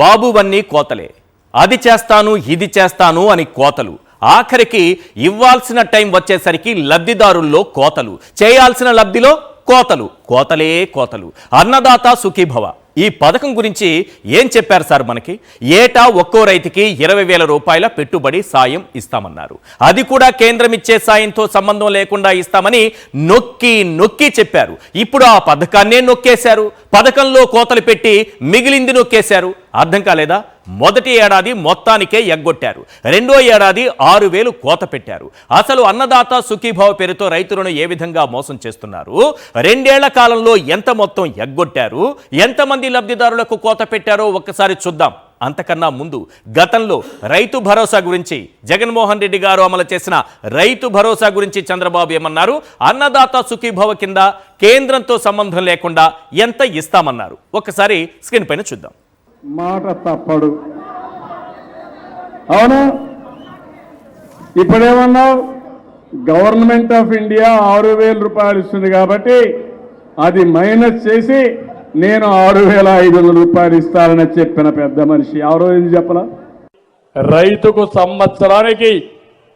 బాబువన్నీ కోతలే, అది చేస్తాను ఇది చేస్తాను అని కోతలు, ఆఖరికి ఇవ్వాల్సిన టైం వచ్చేసరికి లబ్ధిదారుల్లో కోతలు, చేయాల్సిన లబ్ధిలో కోతలు, కోతలే కోతలు. అన్నదాత సుఖీభవ ఈ పథకం గురించి ఏం చెప్పారు సార్ మనకి? ఏటా ఒక్కో రైతుకి 20,000 రూపాయల పెట్టుబడి సాయం ఇస్తామన్నారు. అది కూడా కేంద్రం ఇచ్చే సాయంతో సంబంధం లేకుండా ఇస్తామని నొక్కి నొక్కి చెప్పారు. ఇప్పుడు ఆ పథకాన్నే నొక్కేశారు. పథకంలో కోతలు పెట్టి మిగిలింది నొక్కేశారు. అర్థం కాలేదా? మొదటి ఏడాది మొత్తానికే ఎగ్గొట్టారు, రెండో ఏడాది 6,000 కోత పెట్టారు. అసలు అన్నదాత సుఖీభావ పేరుతో రైతులను ఏ విధంగా మోసం చేస్తున్నారు? 2 ఏళ్ల కాలంలో ఎంత మొత్తం ఎగ్గొట్టారు? ఎంతమంది లబ్ధిదారులకు కోత పెట్టారో ఒక్కసారి చూద్దాం. అంతకన్నా ముందు గతంలో రైతు భరోసా గురించి జగన్మోహన్ రెడ్డి గారు అమలు చేసిన రైతు భరోసా గురించి చంద్రబాబు ఏమన్నారు? అన్నదాత సుఖీభవ కింద కేంద్రంతో సంబంధం లేకుండా ఎంత ఇస్తామన్నారు? ఒక్కసారి స్క్రీన్ పైన చూద్దాం. మాట తప్పడు. అవును, ఇప్పుడేమన్నావు? గవర్నమెంట్ ఆఫ్ ఇండియా 6,000 రూపాయలు ఇస్తుంది కాబట్టి అది మైనస్ చేసి నేను 6,500 రూపాయలు ఇస్తానని చెప్పిన పెద్ద మనిషి ఎవరో ఇది చెప్పలా? రైతుకు సంవత్సరానికి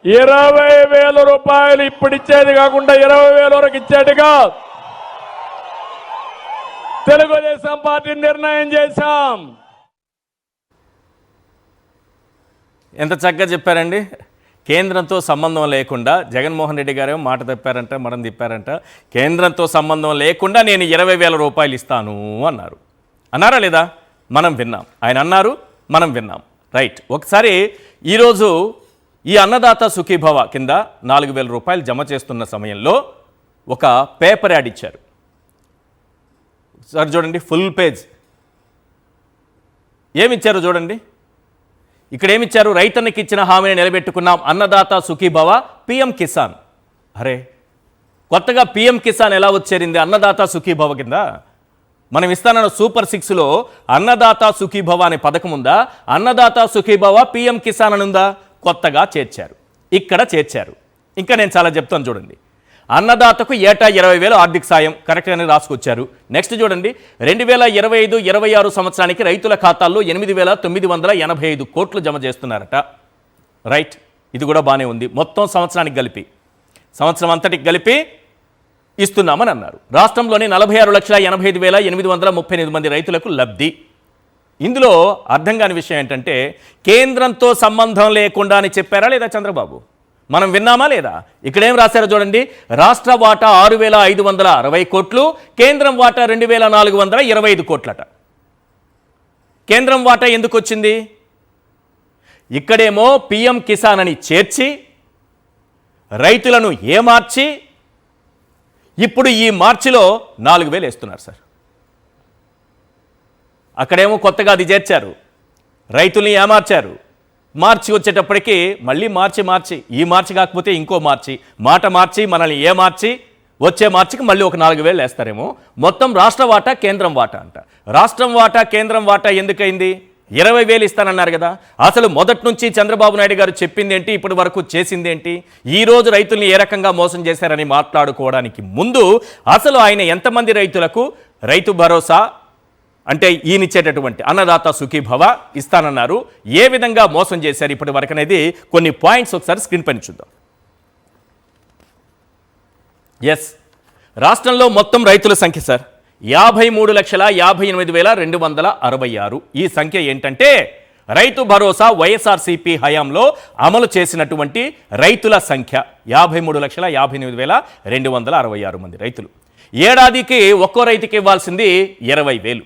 20,000 రూపాయలు ఇప్పుడు ఇచ్చేది కాకుండా 20,000 వరకు ఇచ్చేట్టుగా తెలుగుదేశం పార్టీ నిర్ణయం చేశాం. ఎంత చక్కగా చెప్పారండి. కేంద్రంతో సంబంధం లేకుండా జగన్మోహన్ రెడ్డి గారేమో మాట తప్పారంట, మనం తిప్పారంట. కేంద్రంతో సంబంధం లేకుండా నేను 20,000 రూపాయలు ఇస్తాను అన్నారు. అన్నారా లేదా? మనం విన్నాం. ఆయన అన్నారు, మనం విన్నాం. రైట్. ఒకసారి ఈరోజు ఈ అన్నదాత సుఖీభవ కింద 4,000 రూపాయలు జమ చేస్తున్న సమయంలో ఒక పేపర్ యాడ్ ఇచ్చారు. సార్ చూడండి, ఫుల్ పేజ్ ఏమిచ్చారు చూడండి. ఇక్కడ ఏమిచ్చారు? రైతన్నకి ఇచ్చిన హామీని నిలబెట్టుకున్నాం, అన్నదాత సుఖీభవ, పిఎం కిసాన్. అరే, కొత్తగా పిఎం కిసాన్ ఎలా వచ్చేరింది అన్నదాత సుఖీభవ కింద? మనం ఇస్తానన్న సూపర్ 6లో అన్నదాత సుఖీభవ అనే పథకం ఉందా? అన్నదాత సుఖీభవ పిఎం కిసాన్ అని ఉందా? కొత్తగా చేర్చారు, ఇక్కడ చేర్చారు. ఇంకా నేను చాలా చెప్తాను చూడండి. అన్నదాతకు ఏటా 20,000 ఆర్థిక సాయం కరెక్ట్గానే రాసుకొచ్చారు. నెక్స్ట్ చూడండి, 2025-26 సంవత్సరానికి రైతుల ఖాతాల్లో 8,985 కోట్లు జమ చేస్తున్నారట. రైట్, ఇది కూడా బాగానే ఉంది. మొత్తం సంవత్సరానికి కలిపి, సంవత్సరం అంతటికి కలిపి ఇస్తున్నామని అన్నారు. రాష్ట్రంలోని 46,85,838 మంది రైతులకు లబ్ధి. ఇందులో అర్థం కాని విషయం ఏంటంటే, కేంద్రంతో సంబంధం లేకుండా అని చెప్పారా లేదా చంద్రబాబు? మనం విన్నామా లేదా? ఇక్కడేం రాశారో చూడండి. రాష్ట్ర వాటా 6,560 కోట్లు, కేంద్రం వాటా 2,425 కోట్లట. కేంద్రం వాటా ఎందుకు వచ్చింది? ఇక్కడేమో పిఎం కిసాన్ అని చేర్చి రైతులను ఏమార్చి ఇప్పుడు ఈ మార్చిలో 4,000 వేస్తున్నారు సార్. అక్కడేమో కొత్తగా అది చేర్చారు, రైతుల్ని ఏమార్చారు. మార్చి వచ్చేటప్పటికి మళ్ళీ మార్చి ఈ మార్చి కాకపోతే ఇంకో మార్చి, మాట మార్చి మనల్ని మార్చి వచ్చే మార్చికి మళ్ళీ ఒక 4,000 వేస్తారేమో. మొత్తం రాష్ట్ర వాటా కేంద్రం వాటా అంట. రాష్ట్రం వాటా కేంద్రం వాటా ఎందుకైంది? 20,000 ఇస్తానన్నారు కదా. అసలు మొదటి నుంచి చంద్రబాబు నాయుడు గారు చెప్పింది ఏంటి, ఇప్పటి వరకు చేసింది ఏంటి? ఈరోజు రైతుల్ని ఏ రకంగా మోసం చేశారని మాట్లాడుకోవడానికి ముందు అసలు ఆయన ఎంతమంది రైతులకు రైతు భరోసా అంటే ఈయనిచ్చేటటువంటి అన్నదాత సుఖీభవ ఇస్తానన్నారు, ఏ విధంగా మోసం చేశారు ఇప్పటి వరకు అనేది కొన్ని పాయింట్స్ ఒకసారి స్క్రీన్ పైన చూద్దాం. ఎస్, రాష్ట్రంలో మొత్తం రైతుల సంఖ్య సార్ 53,58,266. ఈ సంఖ్య ఏంటంటే రైతు భరోసా వైఎస్ఆర్సీపీ హయాంలో అమలు చేసినటువంటి రైతుల సంఖ్య 53,58,266 మంది రైతులు. ఏడాదికి ఒక్కో రైతుకి ఇవ్వాల్సింది 20,000.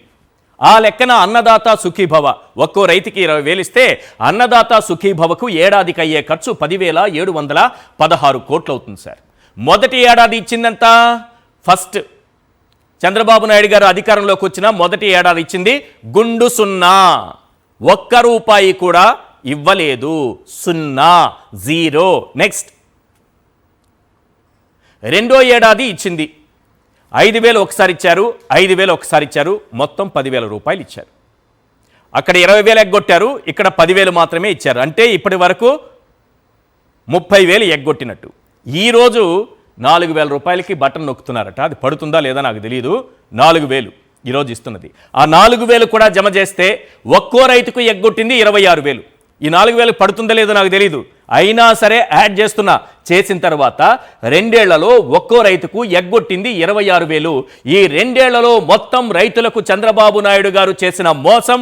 ఆ లెక్కన అన్నదాత సుఖీభవ ఒక్కో రైతుకి 20,000 ఇస్తే అన్నదాత సుఖీభవకు ఏడాదికి అయ్యే ఖర్చు 10,716 కోట్లు అవుతుంది సార్. మొదటి ఏడాది ఇచ్చిందంత ఫస్ట్ చంద్రబాబు నాయుడు గారు అధికారంలోకి వచ్చిన మొదటి ఏడాది ఇచ్చింది గుండు 0, 1 రూపాయి కూడా ఇవ్వలేదు, 0. నెక్స్ట్ రెండో ఏడాది ఇచ్చింది 5,000 ఒకసారి ఇచ్చారు, 5,000 ఒకసారి ఇచ్చారు, మొత్తం 10,000 రూపాయలు ఇచ్చారు. అక్కడ 20,000 ఎగ్గొట్టారు, ఇక్కడ 10,000 మాత్రమే ఇచ్చారు. అంటే ఇప్పటి వరకు 30,000 ఎగ్గొట్టినట్టు. ఈరోజు 4,000 రూపాయలకి బటన్ నొక్కుతున్నారట. అది పడుతుందా లేదా నాకు తెలియదు. 4,000 ఈరోజు ఇస్తున్నది. ఆ 4,000 కూడా జమ చేస్తే ఒక్కో రైతుకు ఎగ్గొట్టింది 26,000. ఈ 4,000 పడుతుందో లేదో నాకు తెలియదు, అయినా సరే యాడ్ చేసిన తర్వాత 2 ఏళ్లలో ఒక్కో రైతుకు ఎగ్గొట్టింది 26,000. ఈ 2 ఏళ్లలో మొత్తం రైతులకు చంద్రబాబు నాయుడు గారు చేసిన మోసం,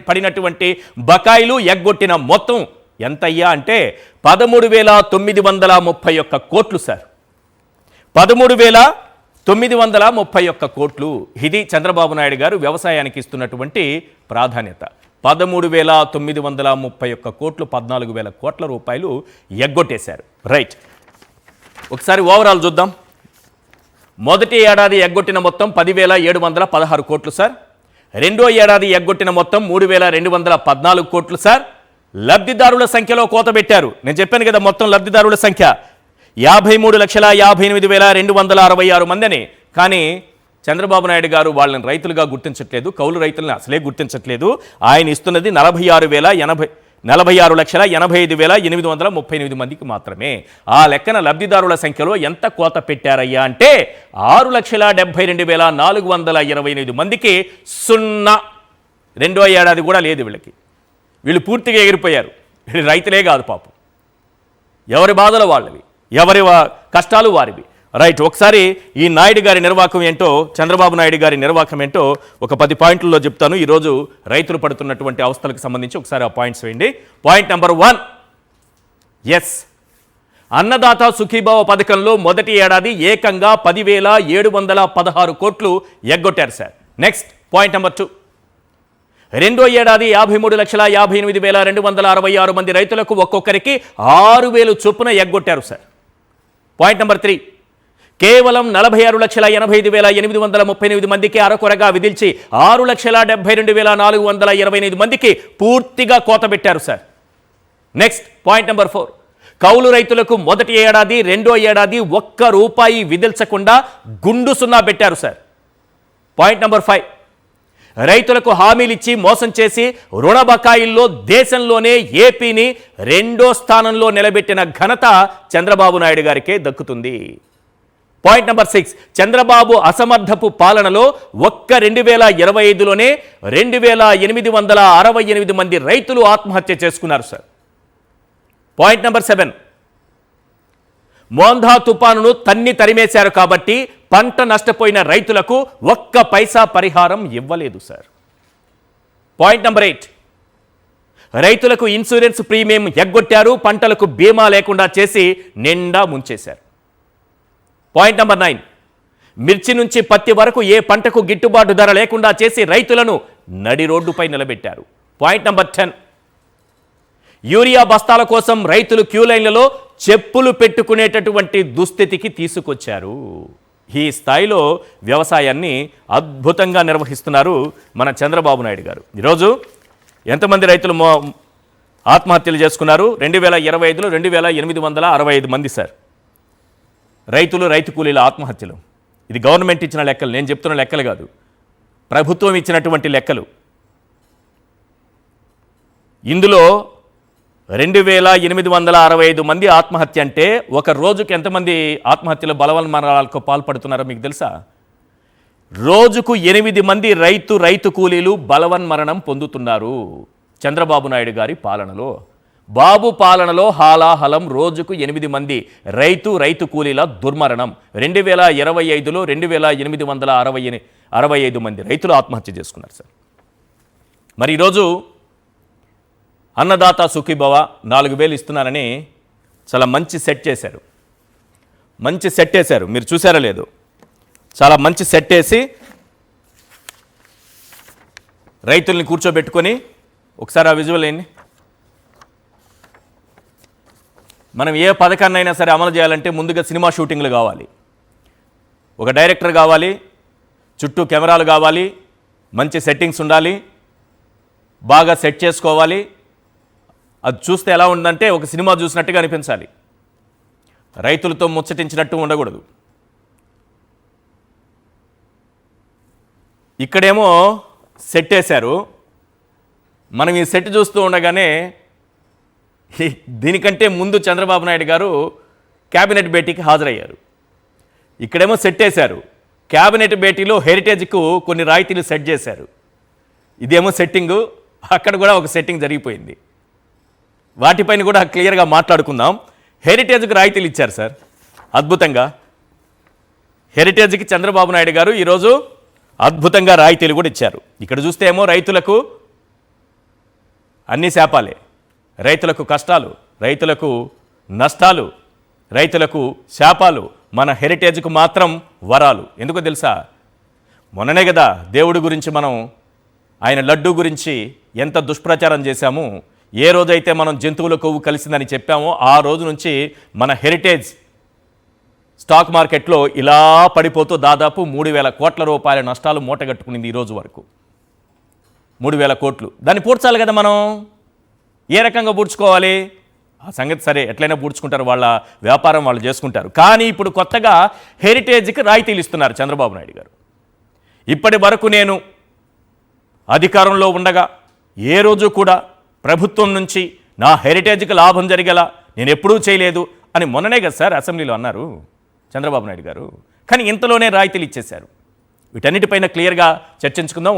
పడినటువంటి బకాయిలు, ఎగ్గొట్టిన మొత్తం ఎంతయ్యా అంటే 13,931 కోట్లు సార్. 13,931 కోట్లు. ఇది చంద్రబాబు నాయుడు గారు వ్యవసాయానికి ఇస్తున్నటువంటి ప్రాధాన్యత. 13,931 కోట్లు, 14,000 కోట్ల రూపాయలు ఎగ్గొట్టేశారు. రైట్, ఒకసారి ఓవరాల్ చూద్దాం. మొదటి ఏడాది ఎగ్గొట్టిన మొత్తం 10,716 కోట్లు సార్. రెండో ఏడాది ఎగ్గొట్టిన మొత్తం 3,214 కోట్లు సార్. లబ్ధిదారుల సంఖ్యలో కోత పెట్టారు. నేను చెప్పాను కదా, మొత్తం లబ్ధిదారుల సంఖ్య 53,58,266 మంది అని. కానీ చంద్రబాబు నాయుడు గారు వాళ్ళని రైతులుగా గుర్తించట్లేదు, కౌలు రైతులను అసలే గుర్తించట్లేదు. ఆయన ఇస్తున్నది 46,85,838 మందికి మాత్రమే. ఆ లెక్కన లబ్ధిదారుల సంఖ్యలో ఎంత కోత పెట్టారయ్యా అంటే 6,72,428 మందికి 0. రెండో ఏడాది కూడా లేదు వీళ్ళకి. వీళ్ళు పూర్తిగా ఎగిరిపోయారు. వీళ్ళు రైతులే కాదు పాపం, ఎవరి బాధలు వాళ్ళవి, ఎవరి కష్టాలు వారివి. రైట్, ఒకసారి ఈ నాయుడు గారి నిర్వాహకం ఏంటో, చంద్రబాబు నాయుడు గారి నిర్వాహకం ఏంటో ఒక 10 పాయింట్లలో చెప్తాను. ఈరోజు రైతులు పడుతున్నటువంటి అవస్థలకు సంబంధించి ఒకసారి ఆ పాయింట్స్ వేయండి. Point number 1, yes, Annadata Sukhibhava పథకంలో మొదటి ఏడాది ఏకంగా 10,716 కోట్లు ఎగ్గొట్టారు సార్. నెక్స్ట్ పాయింట్ నెంబర్ 2, రెండో ఏడాది 53,58,266 మంది రైతులకు ఒక్కొక్కరికి 6,000 చొప్పున ఎగ్గొట్టారు సార్. పాయింట్ నెంబర్ 3, కేవలం 46,85,838 మందికి అరకొరగా విధించి 6,72,428 మందికి పూర్తిగా కోత పెట్టారు సార్. నెక్స్ట్ పాయింట్ నెంబర్ 4, కౌలు రైతులకు మొదటి ఏడాది, రెండో ఏడాది ₹1 విధించకుండా గుండు 0 పెట్టారు సార్. పాయింట్ నెంబర్ 5, రైతులకు హామీలిచ్చి మోసం చేసి రుణ బకాయిల్లో దేశంలోనే ఏపీని 2వ స్థానంలో నిలబెట్టిన ఘనత చంద్రబాబు నాయుడు గారికే దక్కుతుంది. పాయింట్ నెంబర్ 6, చంద్రబాబు అసమర్థపు పాలనలో 2025లోనే 2,868 మంది రైతులు ఆత్మహత్య చేసుకున్నారు సార్. పాయింట్ నెంబర్ 7, మోంధా తుపానును తరిమేశారు కాబట్టి పంట నష్టపోయిన రైతులకు 1 పైసా పరిహారం ఇవ్వలేదు సార్. పాయింట్ నెంబర్ 8, రైతులకు ఇన్సూరెన్స్ ప్రీమియం ఎగ్గొట్టారు, పంటలకు బీమా లేకుండా చేసి నిండా ముంచేశారు. పాయింట్ నెంబర్ 9, మిర్చి నుంచి పత్తి వరకు ఏ పంటకు గిట్టుబాటు ధర లేకుండా చేసి రైతులను నడి రోడ్డుపై నిలబెట్టారు. పాయింట్ నెంబర్ 10, యూరియా బస్తాల కోసం రైతులు క్యూ లైన్లలో చెప్పులు పెట్టుకునేటటువంటి దుస్థితికి తీసుకొచ్చారు. ఈ స్థాయిలో వ్యవసాయాన్ని అద్భుతంగా నిర్వహిస్తున్నారు మన చంద్రబాబు నాయుడు గారు. ఈరోజు ఎంతమంది రైతులు ఆత్మహత్యలు చేసుకున్నారు? 2025లో 2,865 మంది సార్. రైతు కూలీల ఆత్మహత్యలు. ఇది గవర్నమెంట్ ఇచ్చిన లెక్కలు, నేను చెప్తున్న లెక్కలు కాదు, ప్రభుత్వం ఇచ్చినటువంటి లెక్కలు. ఇందులో 2,865 మంది ఆత్మహత్య అంటే ఒక రోజుకు ఎంతమంది ఆత్మహత్యలు, బలవన్మరణాలకు పాల్పడుతున్నారో మీకు తెలుసా? రోజుకు 8 మంది రైతు కూలీలు బలవన్మరణం పొందుతున్నారు చంద్రబాబు నాయుడు గారి పాలనలో. బాబు పాలనలో హాలాహలం రోజుకు 8 మంది రైతు కూలీల దుర్మరణం. 2025లో 2,865 మంది రైతులు ఆత్మహత్య చేసుకున్నారు సార్. మరి ఈరోజు అన్నదాత సుఖీభవ 4,000 ఇస్తున్నారని చాలా మంచి సెట్ చేశారు. మీరు చూసారా లేదు? చాలా మంచి సెట్ వేసి రైతుల్ని కూర్చోబెట్టుకొని ఒకసారి ఆ విజువల్ ఏంటి. మనం ఏ పథకాన్నైనా సరే అమలు చేయాలంటే ముందుగా సినిమా షూటింగ్లు కావాలి, ఒక డైరెక్టర్ కావాలి, చుట్టూ కెమెరాలు కావాలి, మంచి సెట్టింగ్స్ ఉండాలి, బాగా సెట్ చేసుకోవాలి. అది చూస్తే ఎలా ఉందంటే ఒక సినిమా చూసినట్టుగా అనిపించాలి, రైతులతో ముచ్చటించినట్టు ఉండకూడదు. ఇక్కడేమో సెట్ వేశారు. మనం ఈ సెట్ చూస్తూ ఉండగానే దీనికంటే ముందు చంద్రబాబు నాయుడు గారు క్యాబినెట్ భేటీకి హాజరయ్యారు. ఇక్కడేమో సెట్ వేశారు, క్యాబినెట్ భేటీలో హెరిటేజ్కు కొన్ని రాయితీలు సెట్ చేశారు. ఇదేమో సెట్టింగు, అక్కడ కూడా ఒక సెట్టింగ్ జరిగిపోయింది. వాటిపైన కూడా క్లియర్గా మాట్లాడుకుందాం. హెరిటేజ్కి రాయితీలు ఇచ్చారు సార్ అద్భుతంగా. హెరిటేజ్కి చంద్రబాబు నాయుడు గారు ఈరోజు అద్భుతంగా రాయితీలు కూడా ఇచ్చారు. ఇక్కడ చూస్తే ఏమో రైతులకు అన్ని శాపాలే, రైతులకు కష్టాలు, రైతులకు నష్టాలు, రైతులకు శాపాలు. మన హెరిటేజ్కు మాత్రం వరాలు. ఎందుకో తెలుసా, మొన్ననే కదా దేవుడి గురించి మనం, ఆయన లడ్డూ గురించి ఎంత దుష్ప్రచారం చేశాము. ఏ రోజైతే మనం జంతువుల కొవ్వు కలిసిందని చెప్పామో ఆ రోజు నుంచి మన హెరిటేజ్ స్టాక్ మార్కెట్లో ఇలా పడిపోతూ దాదాపు 3,000 కోట్ల రూపాయల నష్టాలు మూటగట్టుకునింది ఈ రోజు వరకు. 3,000 కోట్లు. దాన్ని పూడ్చాలి కదా మనం. ఏ రకంగా పూడ్చుకోవాలి ఆ సంగతి సరే, ఎట్లయినా పూడ్చుకుంటారు, వాళ్ళ వ్యాపారం వాళ్ళు చేసుకుంటారు. కానీ ఇప్పుడు కొత్తగా హెరిటేజ్కి రాయితీలు ఇస్తున్నారు చంద్రబాబు నాయుడు గారు. ఇప్పటి వరకు నేను అధికారంలో ఉండగా ఏ రోజు కూడా ప్రభుత్వం నుంచి నా హెరిటేజ్కి లాభం జరిగేలా నేను ఎప్పుడూ చేయలేదు అని మొన్ననే కదా సార్ అసెంబ్లీలో అన్నారు చంద్రబాబు నాయుడు గారు. కానీ ఇంతలోనే రాయితీలు ఇచ్చేశారు. వీటన్నిటిపైన క్లియర్గా చర్చించుకుందాం.